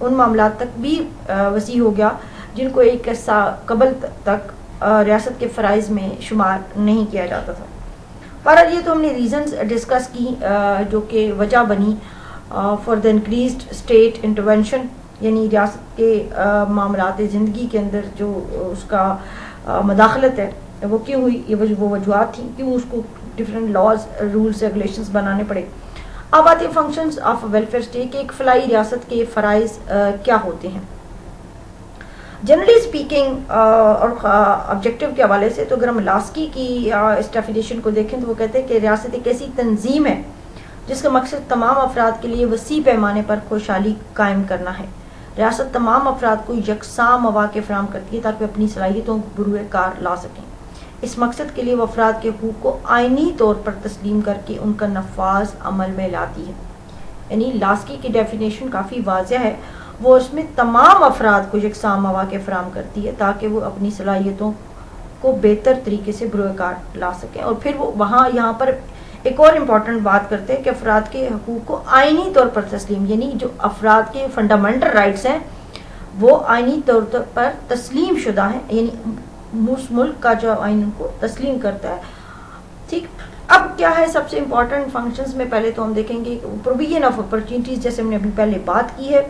ان معاملات تک بھی وسیع ہو گیا جن کو ایک قبل تک ریاست کے فرائض میں شمار نہیں کیا جاتا تھا. بہرحال یہ تو ہم نے ریزنز ڈسکس کی جو کہ وجہ بنی for the increased state intervention, یعنی ریاست کے معاملات زندگی کے اندر جو اس کا مداخلت ہے وہ کیوں ہوئی، یہ وہ وجوہات تھیں کیوں اس کو ڈفرینٹ لاز رولز ریگولیشنز بنانے پڑے. اب آتے ہیں فنکشنز آف ویلفیئر اسٹیٹ کہ ایک فلاحی ریاست کے فرائض کیا ہوتے ہیں. جنرلی اسپیکنگ اور آبجیکٹو کے حوالے سے تو اگر ہم لاسکی کی اس ڈیفینیشن کو دیکھیں تو وہ کہتے ہیں کہ ریاست ایک ایسی تنظیم ہے جس کا مقصد تمام افراد کے لیے وسیع پیمانے پر خوشحالی قائم کرنا ہے. ریاست تمام افراد کو یکساں مواقع فراہم کرتی ہے تاکہ وہ اپنی صلاحیتوں کو بروئے کار لا سکیں. اس مقصد کے لیے وہ افراد کے حقوق کو آئینی طور پر تسلیم کر کے ان کا نفاذ عمل میں لاتی ہے. یعنی لاسکی کی ڈیفینیشن کافی واضح ہے، وہ اس میں تمام افراد کو یکساں مواقع فراہم کرتی ہے تاکہ وہ اپنی صلاحیتوں کو بہتر طریقے سے بروئے کار لا سکیں. اور پھر وہ یہاں پر ایک اور امپورٹنٹ بات کرتے ہیں کہ افراد کے حقوق کو آئینی طور پر تسلیم، یعنی جو افراد کے فنڈامنٹل رائٹس ہیں وہ آئینی طور پر تسلیم شدہ ہیں، یعنی اس ملک کا جو آئین ان کو تسلیم کرتا ہے. ٹھیک، اب کیا ہے سب سے امپورٹنٹ فنکشنز میں پہلے تو ہم دیکھیں گے پروویژن آف اپرچونیٹیز، جیسے ہم نے ابھی پہلے بات کی ہے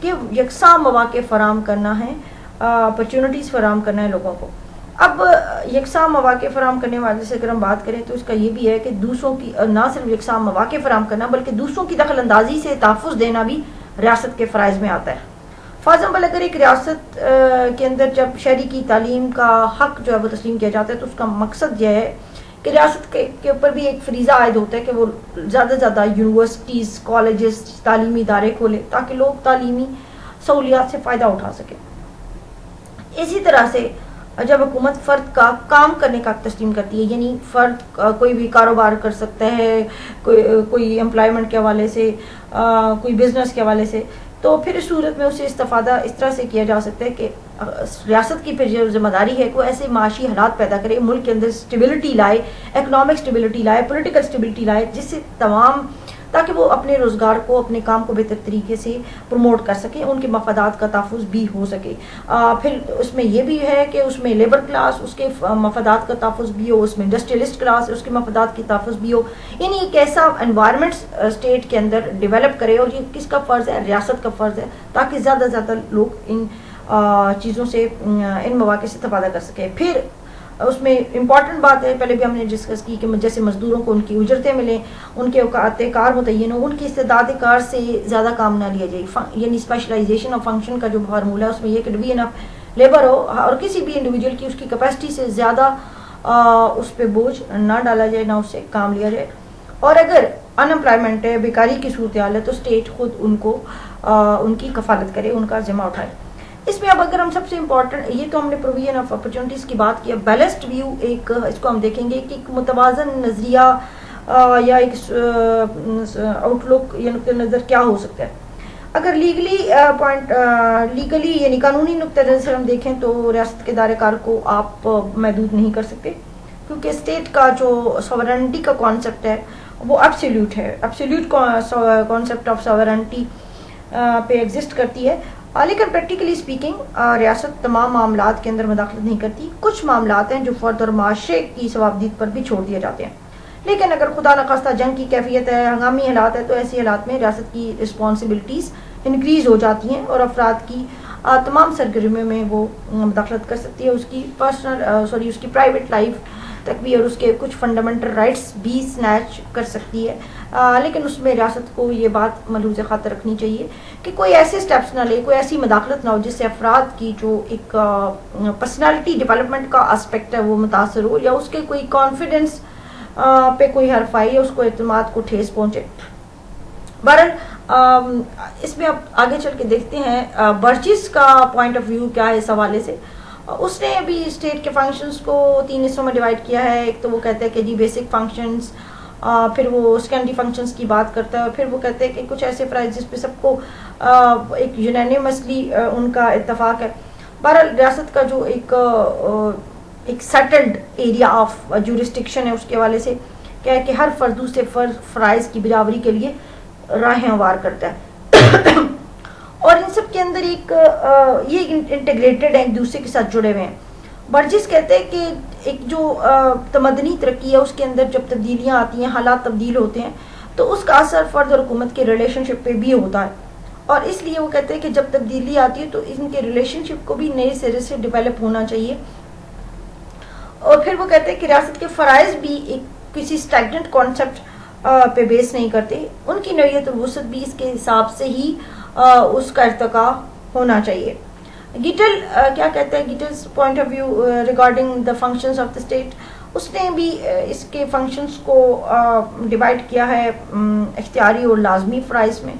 کہ یکساں مواقع فراہم کرنا ہے، اپرچونیٹیز فراہم کرنا ہے لوگوں کو. اب یکساں مواقع فراہم کرنے والے سے اگر ہم بات کریں تو اس کا یہ بھی ہے کہ دوسروں کی نہ صرف یکساں مواقع فراہم کرنا بلکہ دوسروں کی دخل اندازی سے تحفظ دینا بھی ریاست کے فرائض میں آتا ہے. فار ایگزامپل اگر ایک ریاست کے اندر جب شہری کی تعلیم کا حق جو ہے وہ تسلیم کیا جاتا ہے تو اس کا مقصد یہ ہے کہ ریاست کے اوپر بھی ایک فریضہ عائد ہوتا ہے کہ وہ زیادہ سے زیادہ یونیورسٹیز، کالجز، تعلیمی ادارے کھولے تاکہ لوگ تعلیمی سہولیات سے فائدہ اٹھا سکیں. اسی طرح سے جب حکومت فرد کا کام کرنے کا تسلیم کرتی ہے، یعنی فرد کوئی بھی کاروبار کر سکتا ہے، کوئی امپلائمنٹ کے حوالے سے، کوئی بزنس کے حوالے سے، تو پھر اس صورت میں اسے استفادہ اس طرح سے کیا جا سکتا ہے کہ ریاست کی پھر جو ذمہ داری ہے کہ ایسے معاشی حالات پیدا کرے، ملک کے اندر اسٹیبلٹی لائے، اکنامک اسٹیبلٹی لائے، پولیٹیکل اسٹیبلٹی لائے، جس سے تاکہ وہ اپنے روزگار کو، اپنے کام کو بہتر طریقے سے پروموٹ کر سکیں، ان کے مفادات کا تحفظ بھی ہو سکے. پھر اس میں یہ بھی ہے کہ اس میں لیبر کلاس، اس کے مفادات کا تحفظ بھی ہو، اس میں انڈسٹریلسٹ کلاس، اس کے مفادات کی تحفظ بھی ہو. یعنی ایک ایسا انوائرمنٹ اسٹیٹ کے اندر ڈیولپ کرے، اور یہ کس کا فرض ہے؟ ریاست کا فرض ہے، تاکہ زیادہ سے زیادہ لوگ ان چیزوں سے، ان مواقع سے استفادہ کر سکیں. پھر اس میں امپورٹنٹ بات ہے، پہلے بھی ہم نے ڈسکس کی کہ جیسے مزدوروں کو ان کی اجرتیں ملیں، ان کے اوقات کار متعین ہو، ان کی استعداد کار سے زیادہ کام نہ لیا جائے. یعنی اسپیشلائزیشن آف فنکشن کا جو فارمولہ ہے اس میں یہ کہ ڈویژن آف لیبر ہو اور کسی بھی انڈیویجول کی اس کی کیپیسٹی سے زیادہ اس پہ بوجھ نہ ڈالا جائے، نہ اس سے کام لیا جائے. اور اگر ان امپلائمنٹ ہے، بیکاری کی صورتحال ہے، تو اسٹیٹ خود ان کو ان کی کفالت کرے، ان کا ذمہ اٹھائے. اس میں اب اگر ہم سب سے امپورٹنٹ، یہ تو ہم نے پروویژن آف اپرچونیٹیز کی بات کی، بیلنسڈ ویو ایک اس کو ہم دیکھیں گے کہ ایک متوازن نظریہ یا ایک آؤٹ لک یا نقطۂ نظر کیا ہو سکتا ہے. اگر لیگلی یعنی قانونی نقطۂ نظر سے ہم دیکھیں تو ریاست کے دائرہ کار کو آپ محدود نہیں کر سکتے، کیونکہ اسٹیٹ کا جو ساورنٹی کا کانسیپٹ ہے وہ ایبسلیوٹ ہے، ایبسلیوٹ کانسیپٹ آف ساورنٹی پہ ایگزسٹ کرتی ہے. لیکن پریکٹیکلی اسپیکنگ ریاست تمام معاملات کے اندر مداخلت نہیں کرتی. کچھ معاملات ہیں جو فرد اور معاشرے کی ثوابدید پر بھی چھوڑ دیے جاتے ہیں. لیکن اگر خدا نخواستہ جنگ کی کیفیت ہے، ہنگامی حالات ہے، تو ایسی حالات میں ریاست کی رسپانسبلٹیز انکریز ہو جاتی ہیں اور افراد کی تمام سرگرمیوں میں وہ مداخلت کر سکتی ہے. اس کی اس کی پرائیویٹ لائف تک بھی اور اس کے کچھ فنڈامنٹل رائٹس بھی سنیچ کر سکتی ہے. لیکن اس میں ریاست کو یہ بات ملحوظ خاطر رکھنی چاہیے کہ کوئی ایسے سٹیپس نہ لے، کوئی ایسی مداخلت نہ ہو جس سے افراد کی جو ایک پرسنالٹی ڈیولپمنٹ کا اسپیکٹ ہے وہ متاثر ہو، یا اس کے کوئی کانفیڈنس پہ کوئی حرف آئے، یا اس کو اعتماد کو ٹھیس پہنچے. بہرحال اس میں اب آگے چل کے دیکھتے ہیں برچس کا پوائنٹ آف ویو کیا ہے اس حوالے سے. اس نے بھی اسٹیٹ کے فنکشنز کو 3 حصوں میں ڈیوائڈ کیا ہے. ایک تو وہ کہتا ہے کہ جی بیسک فنکشنز، پھر وہ سیکنڈری فنکشنز کی بات کرتا ہے، اور پھر وہ کہتے ہیں کہ کچھ ایسے فرائض جس پہ سب کو ایک یونینیمسلی ان کا اتفاق ہے. بہرحال ریاست کا جو ایک سیٹلڈ ایریا آف جورسڈکشن ہے، اس کے حوالے سے کیا ہے کہ ہر فرد دوسرے فرائض کی برابری کے لیے راہیں ہموار کرتا ہے. اور ان سب کے اندر ایک یہ انٹیگریٹڈ ہیں، ایک دوسرے کے ساتھ جڑے ہوئے ہیں. برجس کہتے ہیں کہ ایک جو تمدنی ترقی ہے اس کے اندر جب تبدیلیاں آتی ہیں، حالات تبدیل ہوتے ہیں، تو اس کا اثر فرد اور حکومت کے ریلیشن شپ پہ بھی ہوتا ہے. اور اس لیے وہ کہتے ہیں کہ جب تبدیلی آتی ہے تو ان کے ریلیشن شپ کو بھی نئے سرے سے ڈیولپ ہونا چاہیے. اور پھر وہ کہتے ہیں کہ ریاست کے فرائض بھی ایک کسی اسٹیگننٹ کانسیپٹ پہ بیس نہیں کرتے، ان کی نوعیت اور وسعت بھی اس کے حساب سے ہی اس کا ارتقا ہونا چاہیے. گیٹل کیا کہتے ہیں، Gettel's point of view regarding the functions of the state, اس نے بھی اس کے فنکشنز کو ڈیوائڈ کیا ہے اختیاری اور لازمی فرائض میں.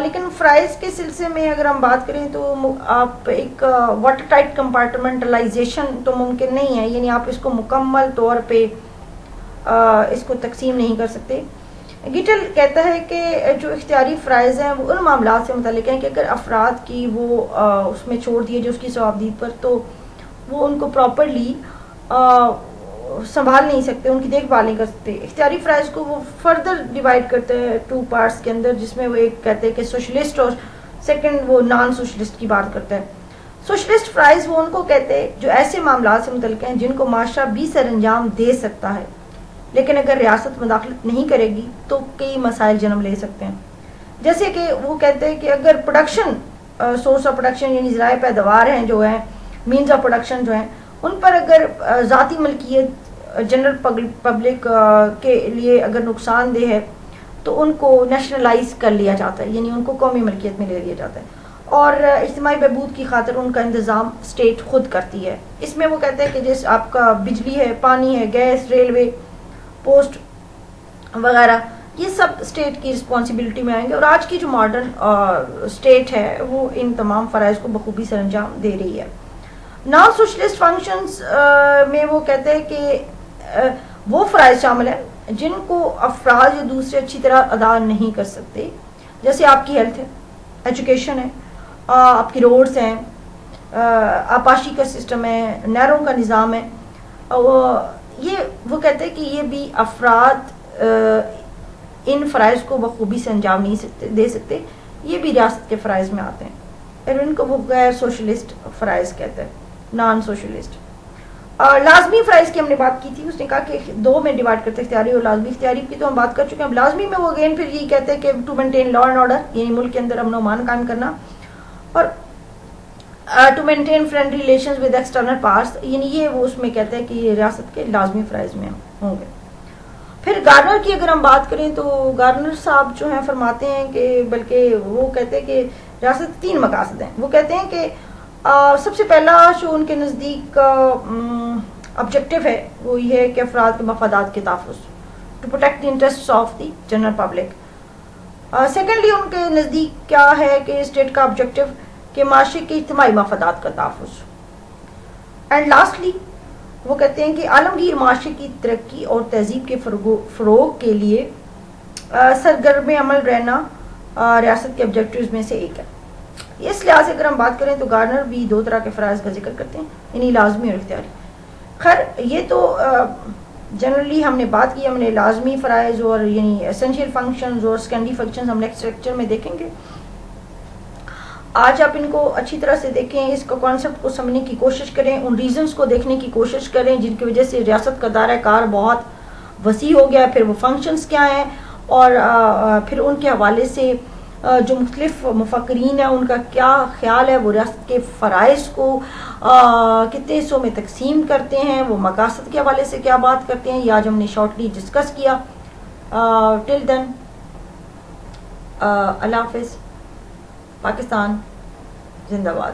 لیکن فرائض کے سلسلے میں اگر ہم بات کریں تو آپ ایک واٹر ٹائٹ کمپارٹمنٹلائزیشن تو ممکن نہیں ہے، یعنی آپ اس کو مکمل طور پہ اس کو تقسیم نہیں کر سکتے. گیٹل کہتا ہے کہ جو اختیاری فرائض ہیں وہ ان معاملات سے متعلق ہیں کہ اگر افراد کی وہ اس میں چھوڑ دیے جو اس کی ثوابدید پر، تو وہ ان کو پراپرلی سنبھال نہیں سکتے، ان کی دیکھ بھال نہیں کر سکتے. اختیاری فرائض کو وہ فردر ڈیوائڈ کرتے ہیں 2 پارٹس کے اندر، جس میں وہ ایک کہتے ہیں کہ سوشلسٹ اور سیکنڈ وہ نان سوشلسٹ کی بات کرتا ہے. سوشلسٹ فرائض وہ ان کو کہتے ہیں جو ایسے معاملات سے متعلق ہیں جن کو معاشرہ بھی سر انجام دے سکتا ہے، لیکن اگر ریاست مداخلت نہیں کرے گی تو کئی مسائل جنم لے سکتے ہیں. جیسے کہ وہ کہتے ہیں کہ اگر پروڈکشن سورس آف پروڈکشن یعنی ذرائع پیداوار ہیں جو ہیں، مینز آف پروڈکشن جو ہیں، ان پر اگر ذاتی ملکیت جنرل پبلک کے لیے اگر نقصان دہ ہے تو ان کو نیشنلائز کر لیا جاتا ہے، یعنی ان کو قومی ملکیت میں لے لیا جاتا ہے، اور اجتماعی بہبود کی خاطر ان کا انتظام اسٹیٹ خود کرتی ہے. اس میں وہ کہتے ہیں کہ جیسے آپ کا بجلی ہے، پانی ہے، گیس، ریلوے، پوسٹ وغیرہ، یہ سب اسٹیٹ کی رسپانسبلٹی میں آئیں گے. اور آج کی جو ماڈرن اسٹیٹ ہے وہ ان تمام فرائض کو بخوبی سر انجام دے رہی ہے. نان سوشلسٹ فنکشنز میں وہ کہتے ہیں کہ وہ فرائض شامل ہیں جن کو افراد یا دوسرے اچھی طرح ادا نہیں کر سکتے، جیسے آپ کی ہیلتھ ہے، ایجوکیشن ہے، آپ کی روڈز ہیں، آبپاشی کا سسٹم ہے، نہروں کا نظام ہے. یہ وہ کہتے ہیں کہ یہ بھی افراد ان فرائض کو بخوبی سے انجام نہیں دے سکتے، یہ بھی ریاست کے فرائض میں آتے ہیں، اور ان کو وہ غیر سوشلسٹ فرائض کہتے ہیں، نان سوشلسٹ. لازمی فرائض کی ہم نے بات کی تھی، اس نے کہا کہ 2 میں ڈیوائڈ کرتے ہیں، اختیاری اور لازمی. اختیاری کی تو ہم بات کر چکے ہیں. اب لازمی میں وہ اگین پھر یہ کہتے ہیں کہ to maintain law and order, یعنی ملک کے اندر امن و امان قائم کرنا، اور to maintain friend relations with external parts, یعنی یہ وہ اس میں کہتے ہیں کہ یہ ریاست کے لازمی فرائض میں ہوں گے. پھر گارنر کی اگر ہم بات کریں تو گارنر صاحب جو ہیں فرماتے ہیں کہ بلکہ وہ کہتے ہیں کہ ریاست 3 مقاصد ہیں. وہ کہتے ہیں کہ سب سے پہلا جو ان کے نزدیک آبجیکٹو ہے وہ یہ ہے کہ افراد کے مفادات کے تحفظ، to protect the interest of the general public. Secondly ان کے نزدیک کیا ہے کہ اسٹیٹ کا آبجیکٹو کہ معاشرے کے اجتماعی مفادات کا تحفظ. اینڈ لاسٹلی وہ کہتے ہیں کہ عالمگیر معاشرے کی ترقی اور تہذیب کے فروغ کے لیے سرگرم عمل رہنا ریاست کے آبجیکٹیوز میں سے ایک ہے. اس لحاظ سے اگر ہم بات کریں تو گارنر بھی 2 طرح کے فرائض کا ذکر کرتے ہیں، یعنی لازمی اور اختیاری. خیر یہ تو جنرلی ہم نے بات کی، ہم نے لازمی فرائض اور یعنی اسینشیل فنکشنز اور سیکنڈری فنکشنز ہم نیکسٹ لیکچر میں دیکھیں گے. آج آپ ان کو اچھی طرح سے دیکھیں، اس کو کانسیپٹ کو سمجھنے کی کوشش کریں، ان ریزنز کو دیکھنے کی کوشش کریں جن کی وجہ سے ریاست کا دائرہ کار بہت وسیع ہو گیا. پھر وہ فنکشنز کیا ہیں، اور پھر ان کے حوالے سے جو مختلف مفکرین ہیں ان کا کیا خیال ہے، وہ ریاست کے فرائض کو کتنے حصوں میں تقسیم کرتے ہیں، وہ مقاصد کے حوالے سے کیا بات کرتے ہیں، یہ آج ہم نے شارٹلی ڈسکس کیا. ٹل دین اللہ حافظ. پاکستان زندہ باد.